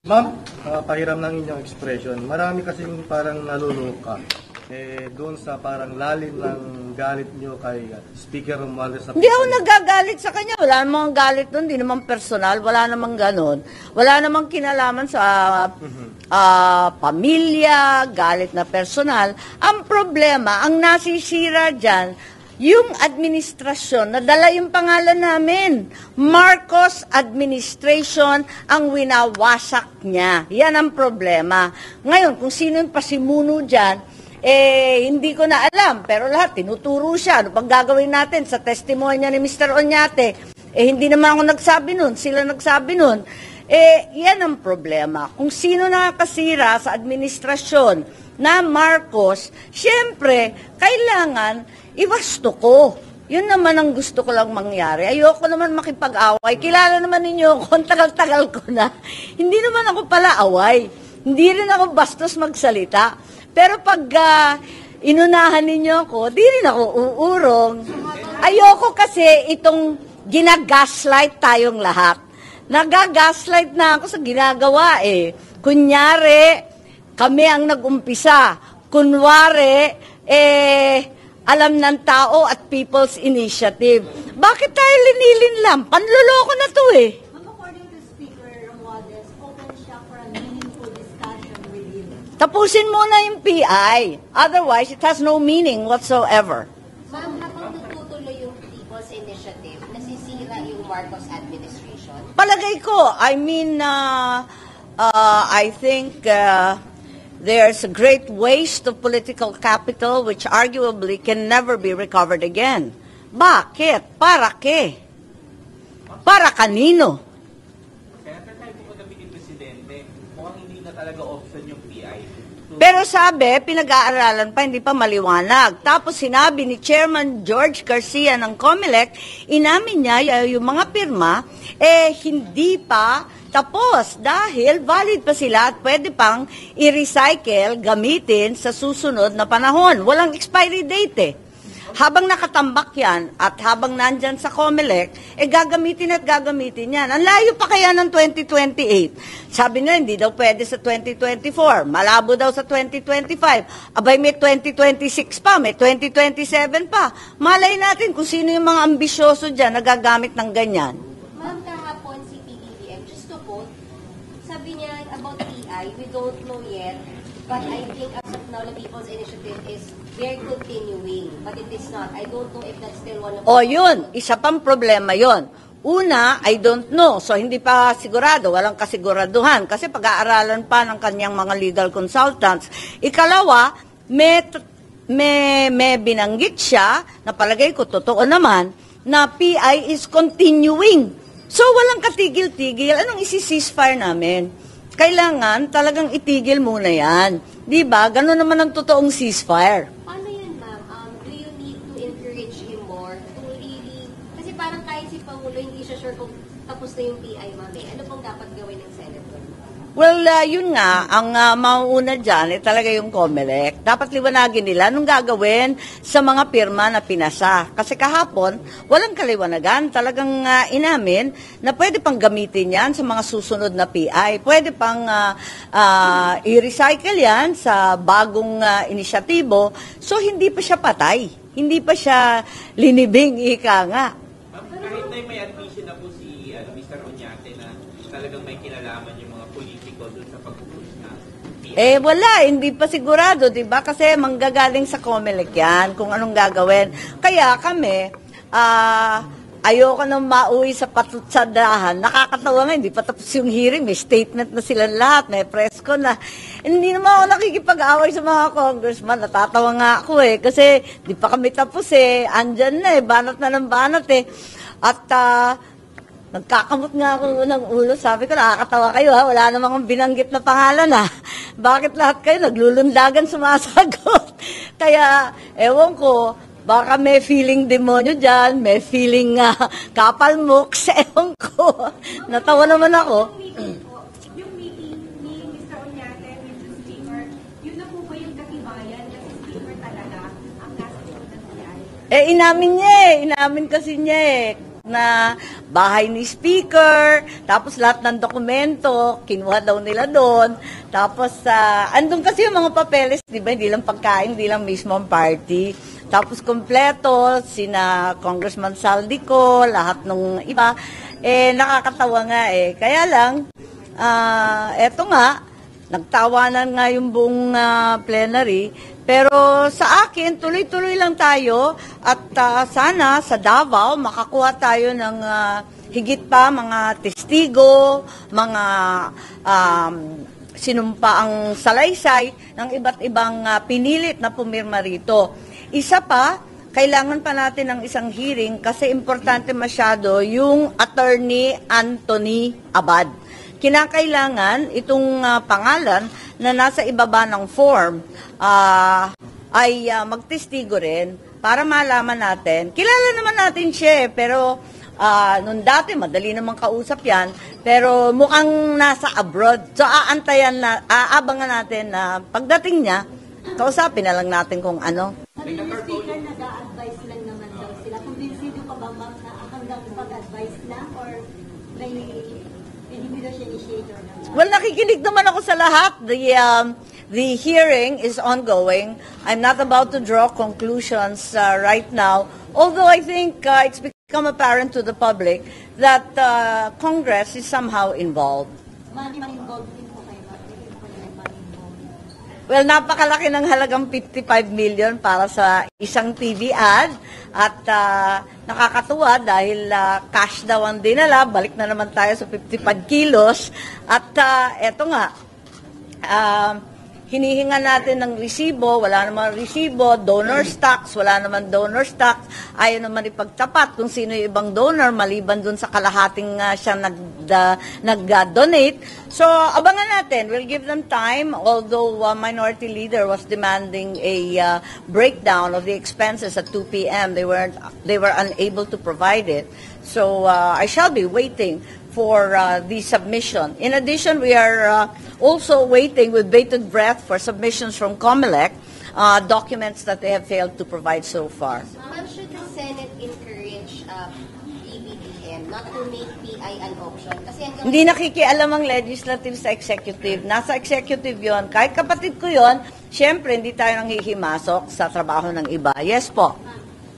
Ma'am, pahiram ng inyong expression. Marami kasing parang naluluka. Doon sa parang lalim ng galit nyo kay Speaker Romualdez. Hindi ako nagagalit sa kanya. Wala namang galit doon. Hindi naman personal. Wala namang ganon. Wala namang kinalaman sa pamilya, galit na personal. Ang problema, ang nasisira dyan, yung administrasyon, nadala yung pangalan namin. Marcos administration ang winawasak niya. Yan ang problema. Ngayon, kung sino yung pasimuno dyan, hindi ko na alam. Pero lahat, tinuturo siya. Ano pang gagawin natin sa testimony niya ni Mr. Oñate? Hindi naman ako nagsabi nun. Sila nagsabi nun. Yan ang problema. Kung sino nakakasira sa administrasyon na Marcos, siyempre, kailangan iwasto ko. Yun naman ang gusto ko lang mangyari. Ayoko naman makipag-away. Kilala naman ninyo ako, tagal-tagal ko na. Hindi naman ako pala away. Hindi rin ako bastos magsalita. Pero pag inunahan ninyo ako, di rin ako uurong. Ayoko kasi itong ginagaslight tayong lahat. Nagagaslight na ako sa ginagawa Kunyari, kami ang nag-umpisa. Kunwari, alam ng tao at People's Initiative. Bakit tayo linilin lang? Panloloko na to Ma'am, according to Speaker Romualdez, open siya for a meaningful discussion with you. Tapusin muna yung PI. Otherwise, it has no meaning whatsoever. Ma'am, habang nagtutuloy yung People's Initiative, nasisira yung Marcos administration? Palagay ko, I think there's a great waste of political capital which arguably can never be recovered again. Bakit? Para ke? Para kanino? Senator, kahit po kagabi ni Presidente, mukhang hindi na talaga option yung PI. Pero sabi, pinag-aaralan pa, hindi pa maliwanag. Tapos sinabi ni Chairman George Garcia ng COMELEC, inamin niya yung mga pirma, hindi pa tapos dahil valid pa sila at pwede pang i-recycle, gamitin sa susunod na panahon. Walang expiry date Habang nakatambak yan at habang nandyan sa COMELEC, gagamitin at gagamitin yan. Ang layo pa kaya ng 2028. Sabi nila, hindi daw pwede sa 2024. Malabo daw sa 2025. Abay, may 2026 pa, may 2027 pa. Malay natin kung sino yung mga ambisyoso dyan na gagamit ng ganyan. Ma'am, kahapon si PBBM, just to quote, sabi niya about PI, we don't know yet, but I think as of now, the People's Initiative is they're continuing, but it is not. I don't know if that's still one of Yun. Isa pang problema yon. Una, I don't know. So, hindi pa sigurado. Walang kasiguraduhan. Kasi pag-aaralan pa ng kanyang mga legal consultants. Ikalawa, may binanggit siya, na palagay ko, totoo naman, na PI is continuing. So, walang katigil-tigil. Anong isi-ceasefire namin? Kailangan talagang itigil muna yan. Diba? Ganun naman ang totoong ceasefire. Paano yan, ma'am? Do you need to encourage him more to really, kasi parang kahit si Pangulo, hindi siya sure kung tapos na yung PI, ma'am. Ano pong dapat gawin ng Senator? Well, yun nga, ang mauuna dyan talaga yung COMELEC. Dapat liwanagin nila anong gagawin sa mga pirma na pinasa. Kasi kahapon, walang kaliwanagan. Talagang inamin na pwede pang gamitin yan sa mga susunod na PI. Pwede pang i-recycle yan sa bagong inisyatibo. So, hindi pa siya patay. Hindi pa siya linibing, ika nga. Ma'am, kahit na may admission na po si Mr. Oñate na talagang may kinalaman yung mga politiko doon sa pag-push na PI. Wala, hindi pa sigurado, di ba? Kasi manggagaling sa COMELEC yan, kung anong gagawin. Kaya kami, ayoko nang mauwi sa patutsadahan. Nakakatawa nga, hindi pa tapos yung hearing, may statement na sila lahat, may press ko na. Hindi naman ako nakikipag-away sa mga congressman, natatawa nga ako kasi di pa kami tapos andyan na banat na ng banat At nagkakamot nga ako ng ulo. Sabi ko, nakakatawa kayo wala namang binanggit na pangalan Bakit lahat kayo naglulundagan sumasagot? Kaya, ewan ko, baka may feeling demonyo dyan, may feeling kapal mooks, ewan ko. Natawa naman ako. Yung meeting ni Mr. Oñate with the Speaker, yun na po ba yung katibayan na si Speaker talaga ang nasa likod ng PI? Inamin niya inamin kasi niya na bahay ni Speaker, tapos lahat ng dokumento, kinuha daw nila doon. Tapos, andun kasi yung mga papeles, di ba? Hindi lang pagkain, hindi lang mismo ang party. Tapos, kompleto, sina Congressman Saldico, lahat ng iba. Nakakatawa nga eh. Kaya lang, eto nga, nagtawanan nga yung buong plenary. Pero sa akin, tuloy-tuloy lang tayo at sana sa Davao makakuha tayo ng higit pa mga testigo, mga sinumpaang salaysay ng iba't ibang pinilit na pumirma rito. Isa pa, kailangan pa natin ng isang hearing kasi importante masyado yung Attorney Anthony Abad. Kinakailangan itong pangalan na nasa ibaba ng form ay magtestigo rin para malaman natin. Kilala naman natin siya pero nung dati madali namang kausap yan pero mukhang nasa abroad. So aabangan natin na pagdating niya, kausapin na lang natin kung ano. Sabi ng speaker, nag-a-advise lang naman daw sila. Kumbinsido ka ba ma'am na hanggang pag-advise lang or may hindi daw siya initiator naman? Well, nakikinig naman ako sa lahat. The hearing is ongoing. I'm not about to draw conclusions right now, although I think it's become apparent to the public that Congress is somehow involved. Money involved din po kayo, ma'am. Money involved. Well, napakalaki ng halagang 55 million para sa isang TV ad at nakakatuwa dahil cash daw ang dinala, balik na naman tayo sa 55 kilos at eto nga, hinihinga natin ng resibo, wala naman resibo, donor stocks, wala naman donor stocks, ayaw naman ipagtapat kung sino yung ibang donor maliban dun sa kalahating siya nag-donate. So, abangan natin. We'll give them time, although Minority Leader was demanding a breakdown of the expenses at 2 p.m. They were unable to provide it. So, I shall be waiting for the submission. In addition, we are also waiting with bated breath for submissions from COMELEC, documents that they have failed to provide so far. Ma'am, should the Senate encourage BBBM not to make PI an option? Kasi Hindi nakikialam ang legislative sa executive. Nasa executive yon. Kahit kapatid ko yon, syempre hindi tayo nanghihimasok sa trabaho ng iba. Yes po.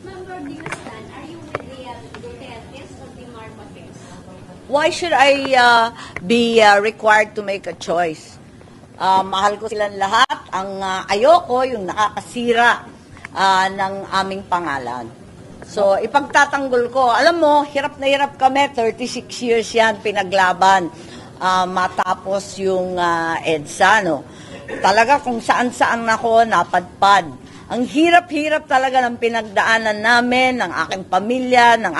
Ma'am, where do you stand? Are you with the Dutertes or the Marcoses? Why should I be required to make a choice? Mahal ko silang lahat. Ang ayoko, yung nakakasira ng aming pangalan. So, ipagtatanggol ko. Alam mo, hirap na hirap kami. 36 years yan, pinaglaban. Matapos yung EDSA, no? Talaga kung saan-saan ako napadpad. Ang hirap-hirap talaga ng pinagdaanan namin, ng aking pamilya, ng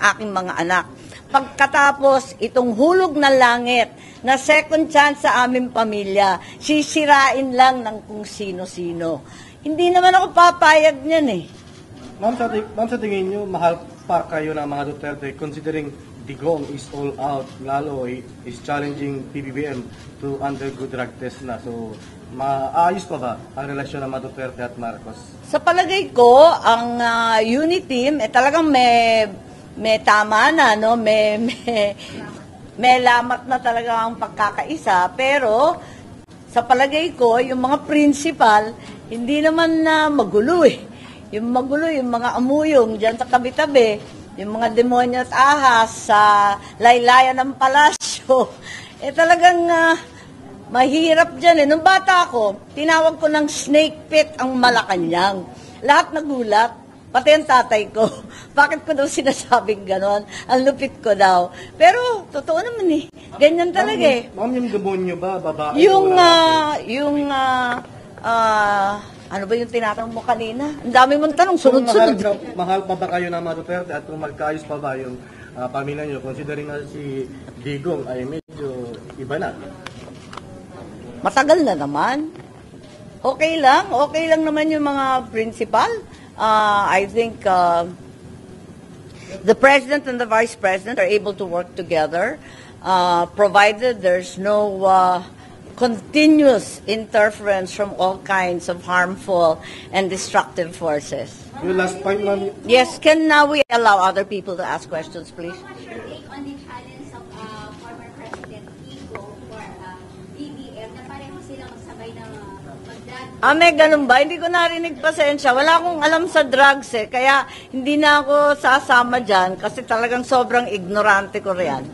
aking mga anak. Pagkatapos, itong hulog na langit na second chance sa aming pamilya, sisirain lang ng kung sino-sino. Hindi naman ako papayag niyan eh. Ma'am, sa tingin nyo, mahal pa kayo ng mga Duterte considering Digong is all out, lalo is challenging PBBM to undergo drug test na. So, maayos pa ba ang relasyon ng mga Duterte at Marcos? Sa palagay ko, ang unit team, talagang may tama na, no? May lamat na talaga ang pagkakaisa. Pero, sa palagay ko, yung mga principal, hindi naman magulo eh. Yung magulo, yung mga amuyong dyan sa tabi-tabi, yung mga demonyo at ahas sa laylayan ng palasyo, talagang mahirap dyan eh. Nung bata ako, tinawag ko ng snake pit ang Malacanang. Lahat nagulat, pati ang tatay ko. Bakit ko daw sinasabing ganon? Ang lupit ko daw. Pero, totoo naman eh. Ganyan talaga eh. Ma'am, yung demonyo ba, babae? Ano ba yung tinatanong mo kanina? Ang dami mong tanong, sunod-sunod. Mahal pa ba kayo ng mga Duterte at kung magkaayos pa ba yung pamilya nyo, considering na si Digong ay medyo iba na? Matagal na naman. Okay lang naman yung mga principal. I think the President and the Vice President are able to work together, provided there's no continuous interference from all kinds of harmful and destructive forces. Yung last point, ma'am, Yes, can now we allow other people to ask questions, please? What's your take on the challenge of former President Igo for BBM na pareho silang sabay na mag-drag? May ganun ba? Hindi ko narinig, pasensya. Wala akong alam sa drugs kaya hindi na ako sasama dyan kasi talagang sobrang ignorante ko riyan.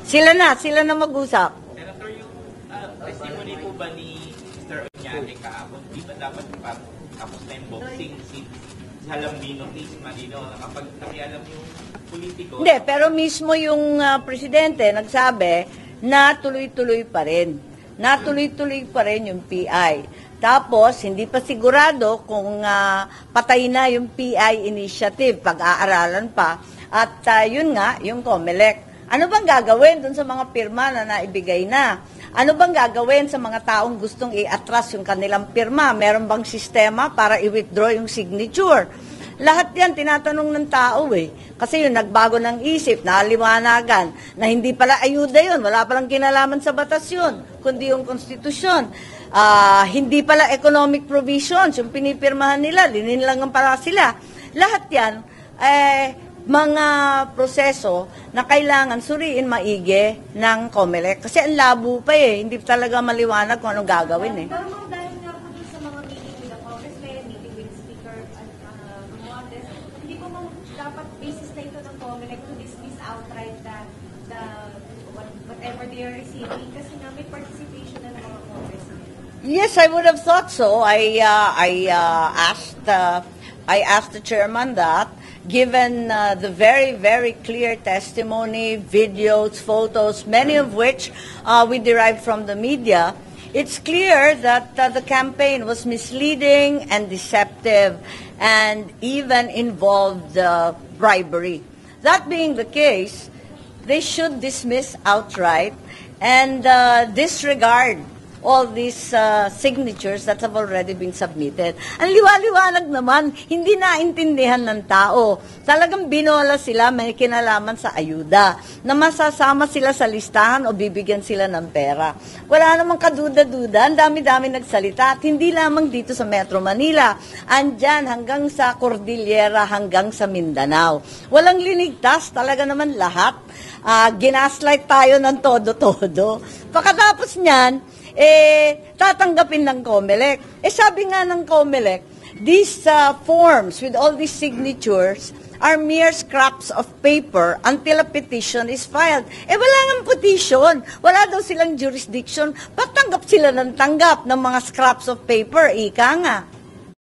Sila na mag-usap. Senator, yung testimony po ba ni Mr. Oñate kahapon, di ba dapat tapos na yung boxing si Halambino case Marino na kapag nakialam yung politiko? Hindi, pero mismo yung presidente nagsabi na tuloy-tuloy pa rin. Natuloy-tuloy pa rin yung PI. Tapos, hindi pa sigurado kung patay na yung PI initiative, pag-aaralan pa. At yun nga, yung COMELEC. Ano bang gagawin dun sa mga pirma na naibigay na? Ano bang gagawin sa mga taong gustong i-atras yung kanilang pirma? Meron bang sistema para i-withdraw yung signature? Lahat yan tinatanong ng tao Kasi yung nagbago ng isip, naliwanagan, na hindi pala ayuda yun, wala palang kinalaman sa batas yun, kundi yung konstitusyon. Hindi pala economic provisions, yung pinipirmahan nila, lininlangan para sila. Lahat yan, mga proseso na kailangan suriin maigi ng COMELEC. Kasi ang labo pa hindi talaga maliwanag kung anong gagawin Pero ma'am, dahil nga po dun sa mga meeting with the congressman, meeting with Speaker Romualdez, hindi po ma'am dapat basis na ito ng COMELEC to dismiss outright whatever they are receiving kasi nga may participation na ng mga congressmen. Yes, I would have thought so. I asked the chairman that, given the very, very clear testimony, videos, photos, many of which we derived from the media, it's clear that the campaign was misleading and deceptive and even involved bribery. That being the case, they should dismiss outright and disregard all these signatures that have already been submitted. Ang liwa-liwanag naman, hindi naintindihan ng tao. Talagang binola sila, may kinalaman sa ayuda, na masasama sila sa listahan o bibigyan sila ng pera. Wala namang kaduda-duda, ang dami-dami nagsalita, at hindi lamang dito sa Metro Manila, andyan hanggang sa Cordillera, hanggang sa Mindanao. Walang linigtas, talaga naman lahat. Ginaslight tayo ng todo-todo. Pagkatapos niyan, tatanggapin ng COMELEC. Sabi nga ng COMELEC, these forms with all these signatures are mere scraps of paper until a petition is filed. Wala nga petition. Wala daw silang jurisdiction. Patanggap sila ng tanggap ng mga scraps of paper. Ika nga.